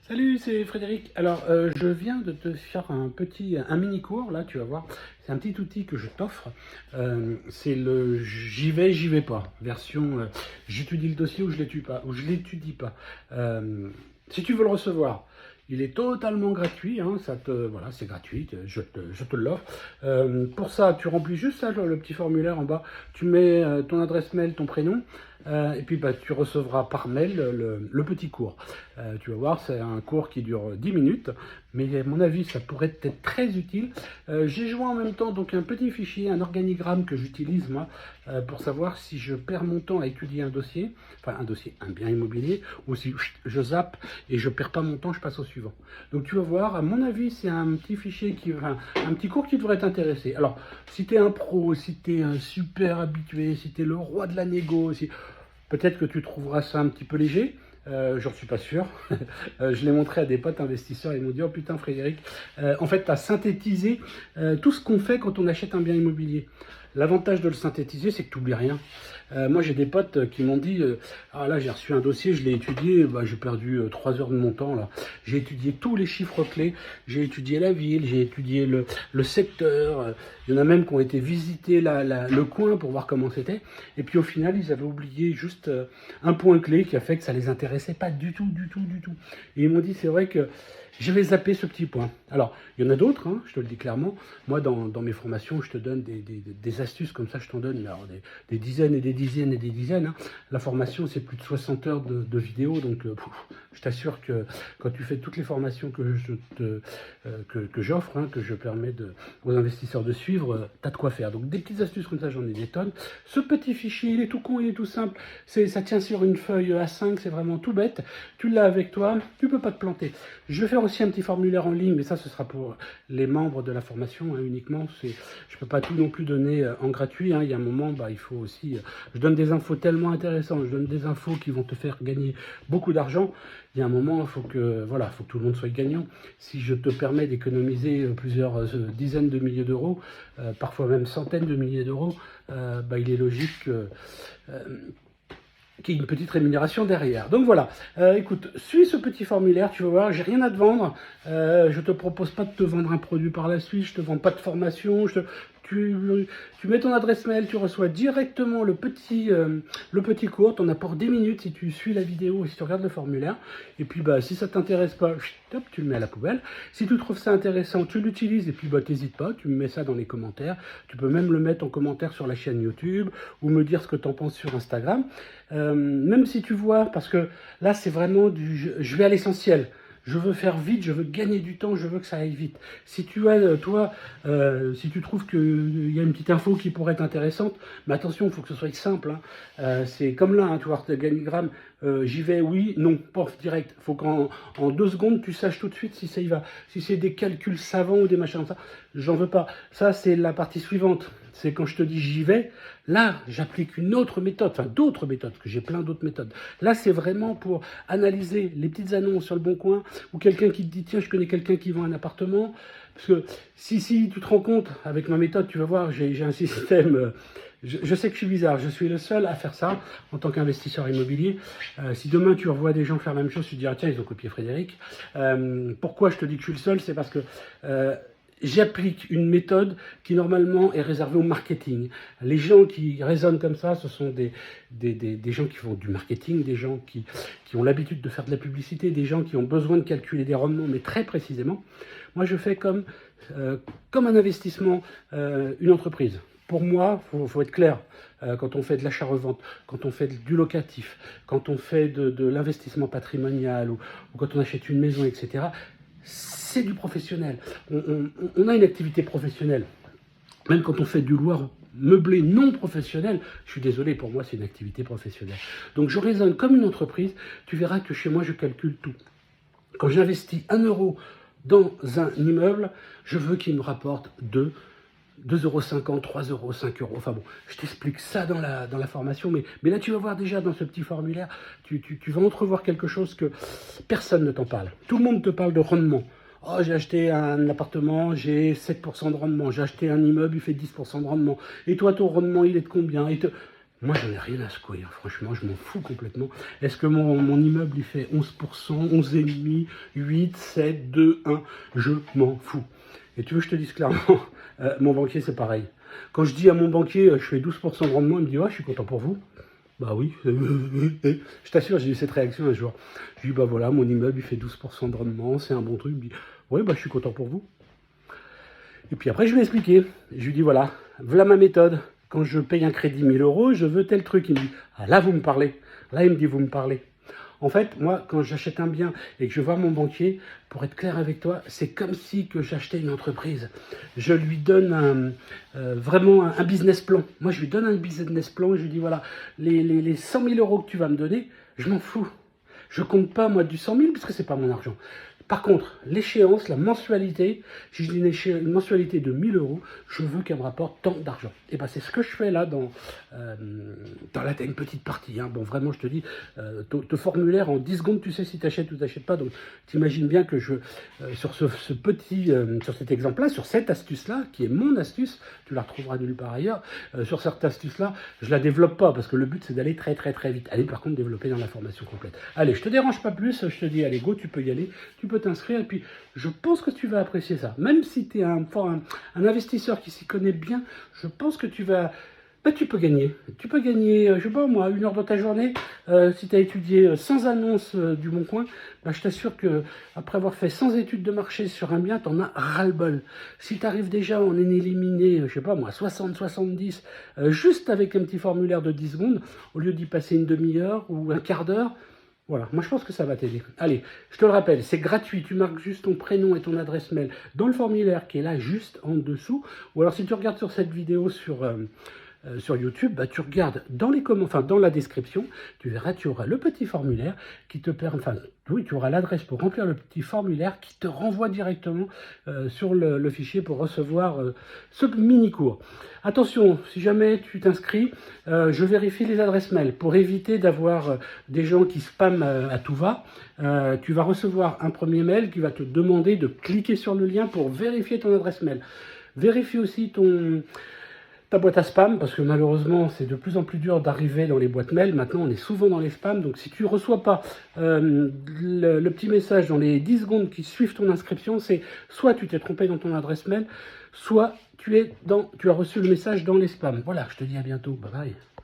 Salut, c'est Frédéric. Alors, je viens de te faire un mini cours, là, tu vas voir. C'est un petit outil que je t'offre. C'est le j'y vais pas, version j'étudie le dossier ou je l'étudie pas, ou je l'étudie pas. Si tu veux le recevoir, il est totalement gratuit, hein, voilà, c'est gratuit, je te l'offre. Pour ça, tu remplis juste ça, le petit formulaire en bas, tu mets ton adresse mail, ton prénom, et puis bah, tu recevras par mail le petit cours. Tu vas voir, c'est un cours qui dure 10 minutes, mais à mon avis, ça pourrait être très utile. J'ai joint en même temps donc un petit fichier, un organigramme que j'utilise moi, pour savoir si je perds mon temps à étudier un dossier, un bien immobilier, ou si je zappe et je perds pas mon temps, je passe au suivant. Donc tu vas voir, à mon avis, c'est un petit fichier un petit cours qui devrait t'intéresser. Alors, si tu es un pro, si tu es un super habitué, si tu es le roi de la négo, peut-être que tu trouveras ça un petit peu léger. J'en suis pas sûr. Je l'ai montré à des potes investisseurs, ils m'ont dit: oh putain Frédéric, en fait tu as synthétisé tout ce qu'on fait quand on achète un bien immobilier. L'avantage de le synthétiser, c'est que tu n'oublies rien. Moi j'ai des potes qui m'ont dit ah là j'ai reçu un dossier, je l'ai étudié, bah, j'ai perdu 3 heures de mon temps là. J'ai étudié tous les chiffres clés, j'ai étudié la ville, j'ai étudié le secteur. Il y en a même qui ont été visiter le coin pour voir comment c'était. Et puis au final, ils avaient oublié juste un point clé qui a fait que ça les intéressait pas du tout, du tout, du tout. Et ils m'ont dit: c'est vrai que je vais zapper ce petit point. Alors, il y en a d'autres, hein, je te le dis clairement. Moi, dans mes formations, je te donne des astuces comme ça, je t'en donne alors, des dizaines et des dizaines et des dizaines. Hein. La formation, c'est plus de 60 heures de vidéos, donc je t'assure que quand tu fais toutes les formations que j'offre, hein, que je permets aux investisseurs de suivre, tu as de quoi faire. Donc des petites astuces comme ça, j'en ai des tonnes. Ce petit fichier, il est tout con, il est tout simple. Ça tient sur une feuille A5, c'est vraiment tout bête. Tu l'as avec toi, tu peux pas te planter. Je vais faire aussi un petit formulaire en ligne, mais ça, ce sera pour les membres de la formation hein, uniquement. Je peux pas tout non plus donner en gratuit. Hein. Il y a un moment, bah, il faut aussi... je donne des infos tellement intéressantes, je donne des infos qui vont te faire gagner beaucoup d'argent. Il y a un moment, il faut que tout le monde soit gagnant. Si je te permets d'économiser plusieurs dizaines de milliers d'euros, parfois même centaines de milliers d'euros, bah, il est logique qu'il y ait une petite rémunération derrière. Donc voilà, écoute, suis ce petit formulaire, tu vas voir, j'ai rien à te vendre, je te propose pas de te vendre un produit par la suite, je te vends pas de formation, tu mets ton adresse mail, tu reçois directement le petit cours, t'en as pour 10 minutes si tu suis la vidéo et si tu regardes le formulaire, et puis bah si ça t'intéresse pas, hop, tu le mets à la poubelle. Si tu trouves ça intéressant, tu l'utilises et puis bah t'hésites pas, tu me mets ça dans les commentaires, tu peux même le mettre en commentaire sur la chaîne YouTube, ou me dire ce que t'en penses sur Instagram. Même si tu vois, parce que là c'est vraiment je vais à l'essentiel. Je veux faire vite, je veux gagner du temps, je veux que ça aille vite. Si tu as, toi, si tu trouves qu'il y a une petite info qui pourrait être intéressante, mais attention, il faut que ce soit simple. Hein. C'est comme là, hein, tu vois, l'organigramme, j'y vais, oui, non, pof, direct. Il faut qu'en 2 secondes, tu saches tout de suite si ça y va. Si c'est des calculs savants ou des machins comme ça, j'en veux pas. Ça, c'est la partie suivante. C'est quand je te dis j'y vais, là, j'applique une autre méthode, enfin d'autres méthodes, parce que j'ai plein d'autres méthodes. Là, c'est vraiment pour analyser les petites annonces sur le Bon Coin, ou quelqu'un qui te dit: tiens, je connais quelqu'un qui vend un appartement. Parce que si tu te rends compte, avec ma méthode, tu vas voir, j'ai un système... je sais que je suis bizarre, je suis le seul à faire ça en tant qu'investisseur immobilier. Si demain tu revois des gens faire la même chose, tu te diras: tiens, ils ont copié Frédéric. Pourquoi je te dis que je suis le seul? C'est parce que... j'applique une méthode qui normalement est réservée au marketing. Les gens qui raisonnent comme ça, ce sont des gens qui font du marketing, des gens qui ont l'habitude de faire de la publicité, des gens qui ont besoin de calculer des rendements, mais très précisément. Moi, je fais comme un investissement, une entreprise. Pour moi, faut être clair, quand on fait de l'achat-revente, quand on fait du locatif, quand on fait de l'investissement patrimonial, ou quand on achète une maison, etc., c'est du professionnel. On a une activité professionnelle. Même quand on fait du loueur meublé non professionnel, je suis désolé, pour moi, c'est une activité professionnelle. Donc je raisonne comme une entreprise. Tu verras que chez moi, je calcule tout. Quand j'investis 1 euro dans un immeuble, je veux qu'il me rapporte 2,50 €, 3 €, 5 €. Enfin bon, je t'explique ça dans la formation, mais là tu vas voir déjà dans ce petit formulaire, tu vas entrevoir quelque chose que personne ne t'en parle. Tout le monde te parle de rendement. Oh, j'ai acheté un appartement, j'ai 7% de rendement. J'ai acheté un immeuble, il fait 10% de rendement. Et toi, ton rendement, il est de combien? Moi, j'en ai rien à secouer, hein. Franchement, je m'en fous complètement. Est-ce que mon immeuble, il fait 11%, 11,5%, 8, 7, 2, 1? Je m'en fous. Et tu veux que je te dise clairement, mon banquier, c'est pareil. Quand je dis à mon banquier, je fais 12% de rendement, il me dit, ouais, je suis content pour vous. Bah oui, je t'assure, j'ai eu cette réaction un jour. Je lui dis, bah voilà, mon immeuble, il fait 12% de rendement, c'est un bon truc. Il me dit, ouais, bah je suis content pour vous. Et puis après, je lui ai expliqué. Je lui ai dit, voilà ma méthode. Quand je paye un crédit 1000 euros, je veux tel truc. Il me dit, ah là, vous me parlez. Là, il me dit, vous me parlez. En fait, moi, quand j'achète un bien et que je vois mon banquier, pour être clair avec toi, c'est comme si que j'achetais une entreprise. Je lui donne vraiment un business plan. Moi, je lui donne un business plan et je lui dis, voilà, les 100 000 euros que tu vas me donner, je m'en fous. Je compte pas, moi, du 100 000 parce que c'est pas mon argent. Par contre, l'échéance, la mensualité, si je dis une mensualité de 1000 euros, je veux qu'elle me rapporte tant d'argent. Et bien, c'est ce que je fais là dans là, tu as une petite partie. Hein. Bon, vraiment, je te dis, ton formulaire, en 10 secondes, tu sais si tu achètes ou tu n'achètes pas. Donc, tu imagines bien que sur sur cet exemple-là, sur cette astuce-là, qui est mon astuce, tu la retrouveras nulle part ailleurs, sur cette astuce-là, je la développe pas, parce que le but, c'est d'aller très, très, très vite. Allez, par contre, développer dans la formation complète. Allez, je te dérange pas plus, je te dis, allez, go, tu peux y aller, tu peux t'inscrire, et puis je pense que tu vas apprécier ça. Même si tu es un investisseur qui s'y connaît bien, je pense que tu vas... Ben, tu peux gagner. Tu peux gagner, je sais pas moi, 1 heure dans ta journée. Si tu as étudié sans annonce du Bon Coin, ben, je t'assure que après avoir fait 100 études de marché sur un bien, tu en as ras-le-bol. Si tu arrives déjà à en éliminer, je sais pas moi, 60, 70, juste avec un petit formulaire de 10 secondes, au lieu d'y passer une demi-heure ou un quart d'heure, voilà, moi je pense que ça va t'aider. Allez, je te le rappelle, c'est gratuit, tu marques juste ton prénom et ton adresse mail dans le formulaire qui est là juste en dessous. Ou alors si tu regardes sur cette vidéo sur YouTube, bah, tu regardes dans les commentaires, enfin dans la description, tu verras, tu auras le petit formulaire qui te permet, enfin oui, tu auras l'adresse pour remplir le petit formulaire qui te renvoie directement sur le fichier pour recevoir ce mini-cours. Attention, si jamais tu t'inscris, je vérifie les adresses mail pour éviter d'avoir des gens qui spamment à tout va. Tu vas recevoir un premier mail qui va te demander de cliquer sur le lien pour vérifier ton adresse mail. Vérifie aussi ta boîte à spam, parce que malheureusement, c'est de plus en plus dur d'arriver dans les boîtes mail. Maintenant, on est souvent dans les spams. Donc, si tu ne reçois pas le petit message dans les 10 secondes qui suivent ton inscription, c'est soit tu t'es trompé dans ton adresse mail, soit tu as reçu le message dans les spams. Voilà, je te dis à bientôt. Bye bye.